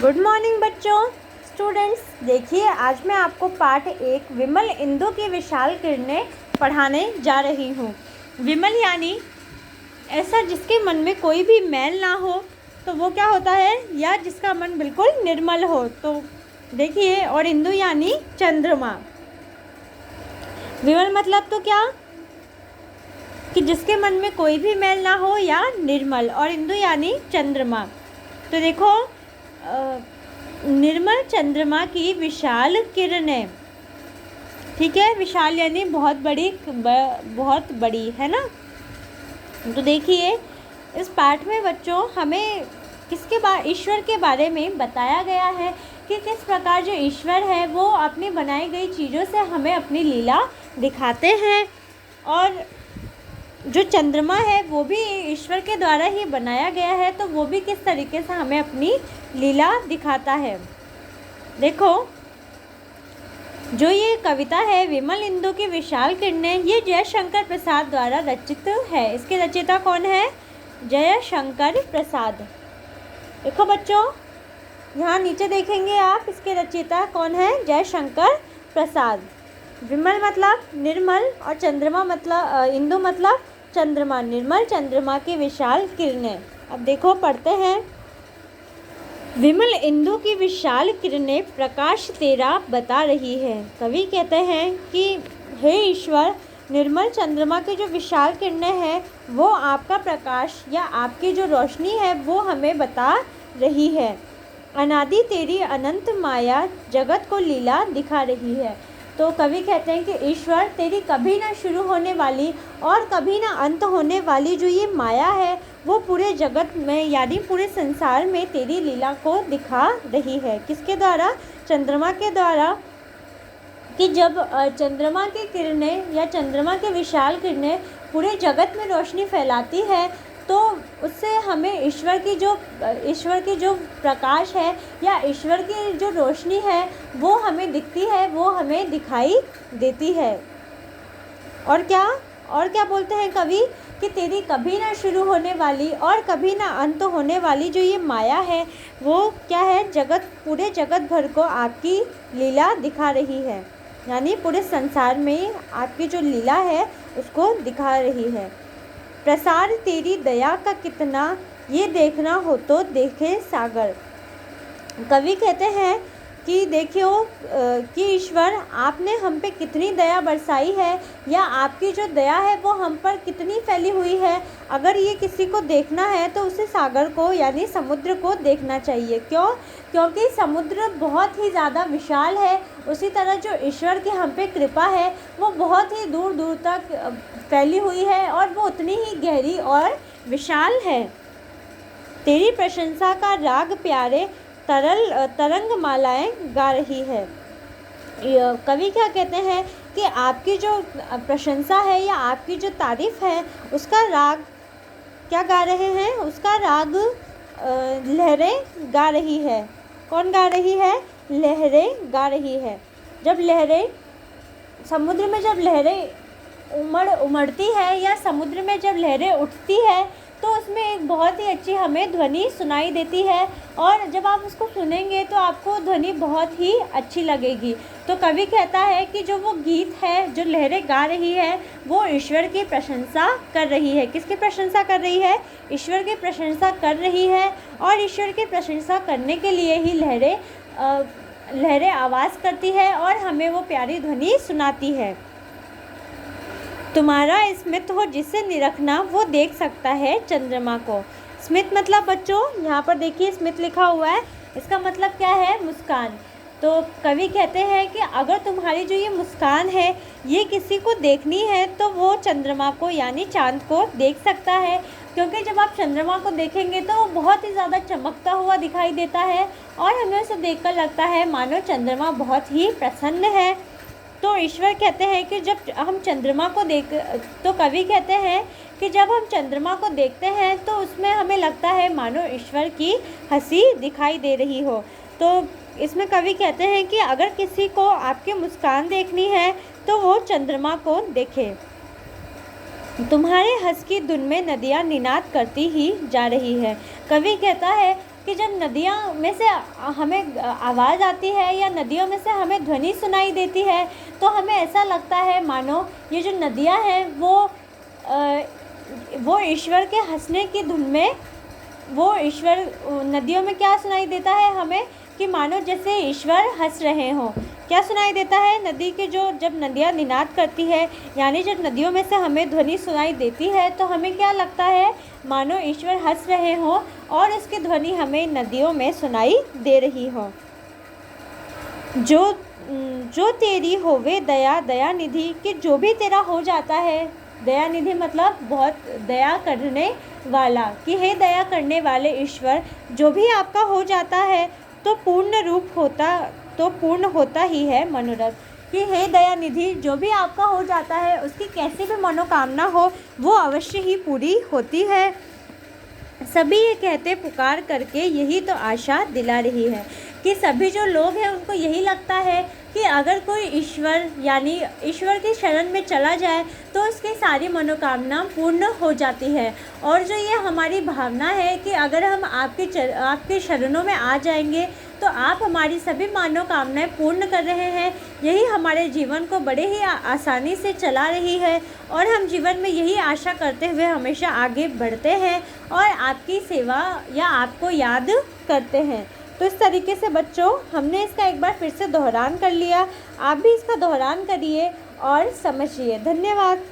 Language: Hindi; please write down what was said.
गुड मॉर्निंग बच्चों। स्टूडेंट्स देखिए, आज मैं आपको पाठ 1 विमल इंदु की विशाल किरणें पढ़ाने जा रही हूँ। विमल यानी ऐसा जिसके मन में कोई भी मैल ना हो, तो वो क्या होता है, या जिसका मन बिल्कुल निर्मल हो। तो देखिए, और इंदु यानी चंद्रमा। विमल मतलब तो क्या कि जिसके मन में कोई भी मैल ना हो या निर्मल, और इंदु यानी चंद्रमा। तो देखो, निर्मल चंद्रमा की विशाल किरणें, ठीक है। विशाल यानी बहुत बड़ी है ना। तो देखिए, इस पाठ में बच्चों हमें ईश्वर के बारे में बताया गया है कि किस प्रकार जो ईश्वर है वो अपनी बनाई गई चीज़ों से हमें अपनी लीला दिखाते हैं, और जो चंद्रमा है वो भी ईश्वर के द्वारा ही बनाया गया है, तो वो भी किस तरीके से हमें अपनी लीला दिखाता है। देखो, जो ये कविता है विमल इंदु की विशाल किरणें, ये जयशंकर प्रसाद द्वारा रचित है। इसके रचयिता कौन है? जयशंकर प्रसाद। देखो बच्चों, यहाँ नीचे देखेंगे आप, इसके रचयिता कौन है? जयशंकर प्रसाद। विमल मतलब निर्मल, और चंद्रमा मतलब इंदु मतलब चंद्रमा। निर्मल चंद्रमा की विशाल किरणें। अब देखो, पढ़ते हैं। विमल इंदु की विशाल किरणें प्रकाश तेरा बता रही है। कवि कहते हैं कि हे ईश्वर, निर्मल चंद्रमा की जो विशाल किरणें हैं वो आपका प्रकाश या आपकी जो रोशनी है वो हमें बता रही है। अनादि तेरी अनंत माया जगत को लीला दिखा रही है। तो कवि कहते हैं कि ईश्वर, तेरी कभी ना शुरू होने वाली और कभी ना अंत होने वाली जो ये माया है वो पूरे जगत में यानी पूरे संसार में तेरी लीला को दिखा रही है। किसके द्वारा? चंद्रमा के द्वारा। कि जब चंद्रमा की किरणें या चंद्रमा की विशाल किरणें पूरे जगत में रोशनी फैलाती है, तो उससे हमें ईश्वर की जो प्रकाश है या ईश्वर की जो रोशनी है वो हमें दिखती है, वो हमें दिखाई देती है। और क्या बोलते हैं कवि कि तेरी कभी ना शुरू होने वाली और कभी ना अंत होने वाली जो ये माया है वो क्या है? पूरे जगत भर को आपकी लीला दिखा रही है, यानी पूरे संसार में आपकी जो लीला है उसको दिखा रही है। प्रसार तेरी दया का कितना, ये देखना हो तो देखे सागर। कवि कहते हैं कि देखियो कि ईश्वर, आपने हम पे कितनी दया बरसाई है, या आपकी जो दया है वो हम पर कितनी फैली हुई है। अगर ये किसी को देखना है तो उसे सागर को यानी समुद्र को देखना चाहिए। क्यों? क्योंकि समुद्र बहुत ही ज़्यादा विशाल है। उसी तरह जो ईश्वर की हम पे कृपा है वो बहुत ही दूर दूर तक फैली हुई है, और वो उतनी ही गहरी और विशाल है। तेरी प्रशंसा का राग प्यारे तरंग मालाएं गा रही है। कवि क्या कहते हैं कि आपकी जो प्रशंसा है या आपकी जो तारीफ़ है उसका राग क्या गा रहे हैं? उसका राग लहरें गा रही है। कौन गा रही है? लहरें गा रही है। जब लहरें समुद्र में जब लहरें उमड़ती है या समुद्र में जब लहरें उठती है तो उसमें एक बहुत ही अच्छी हमें ध्वनि सुनाई देती है, और जब आप उसको सुनेंगे तो आपको ध्वनि बहुत ही अच्छी लगेगी। तो कवि कहता है कि जो वो गीत है, जो लहरें गा रही है, वो ईश्वर की प्रशंसा कर रही है। किसकी प्रशंसा कर रही है? ईश्वर की प्रशंसा कर रही है, और ईश्वर की प्रशंसा करने के लिए ही लहरें आवाज़ करती है और हमें वो प्यारी ध्वनि सुनाती है। तुम्हारा स्मित हो जिसे निरखना वो देख सकता है चंद्रमा को। स्मित मतलब बच्चों, यहाँ पर देखिए स्मित लिखा हुआ है, इसका मतलब क्या है? मुस्कान। तो कवि कहते हैं कि अगर तुम्हारी जो ये मुस्कान है ये किसी को देखनी है तो वो चंद्रमा को यानी चाँद को देख सकता है, क्योंकि जब आप चंद्रमा को देखेंगे तो वो बहुत ही ज़्यादा चमकता हुआ दिखाई देता है, और हमें उसे देखकर लगता है मानो चंद्रमा बहुत ही प्रसन्न है। तो ईश्वर कहते हैं कि जब हम चंद्रमा को तो कवि कहते हैं कि जब हम चंद्रमा को देखते हैं तो उसमें हमें लगता है मानो ईश्वर की हंसी दिखाई दे रही हो। तो इसमें कवि कहते हैं कि अगर किसी को आपकी मुस्कान देखनी है तो वो चंद्रमा को देखे। तुम्हारे हंस की धुन में नदियाँ निनाद करती ही जा रही है। कवि कहता है कि जब नदियाँ में से हमें आवाज़ आती है या नदियों में से हमें ध्वनि सुनाई देती है तो हमें ऐसा लगता है मानो ये जो नदियाँ हैं वो ईश्वर के हंसने की धुन में, वो ईश्वर नदियों में क्या सुनाई देता है हमें कि मानो जैसे ईश्वर हंस रहे हों। क्या सुनाई देता है? नदी के जो जब नदियाँ निनाद करती है, यानी जब नदियों में से हमें ध्वनि सुनाई देती है तो हमें क्या लगता है मानो ईश्वर हंस रहे हों और उसकी ध्वनि हमें नदियों में सुनाई दे रही हो। जो तेरी होवे दया दया निधि, कि जो भी तेरा हो जाता है, दया निधि मतलब बहुत दया करने वाला, कि हे दया करने वाले ईश्वर, जो भी आपका हो जाता है तो पूर्ण होता ही है मनोरथ, कि हे दया निधि, जो भी आपका हो जाता है उसकी कैसी भी मनोकामना हो वो अवश्य ही पूरी होती है। सभी ये कहते पुकार करके यही तो आशा दिला रही है, कि सभी जो लोग हैं उनको यही लगता है कि अगर कोई ईश्वर यानी ईश्वर की शरण में चला जाए तो उसकी सारी मनोकामना पूर्ण हो जाती है। और जो ये हमारी भावना है कि अगर हम आपके शरणों में आ जाएंगे तो आप हमारी सभी मनोकामनाएं पूर्ण कर रहे हैं, यही हमारे जीवन को बड़े ही आसानी से चला रही है और हम जीवन में यही आशा करते हुए हमेशा आगे बढ़ते हैं और आपकी सेवा या आपको याद करते हैं। तो इस तरीके से बच्चों हमने इसका एक बार फिर से दोहरान कर लिया, आप भी इसका दोहरान करिए और समझिए। धन्यवाद।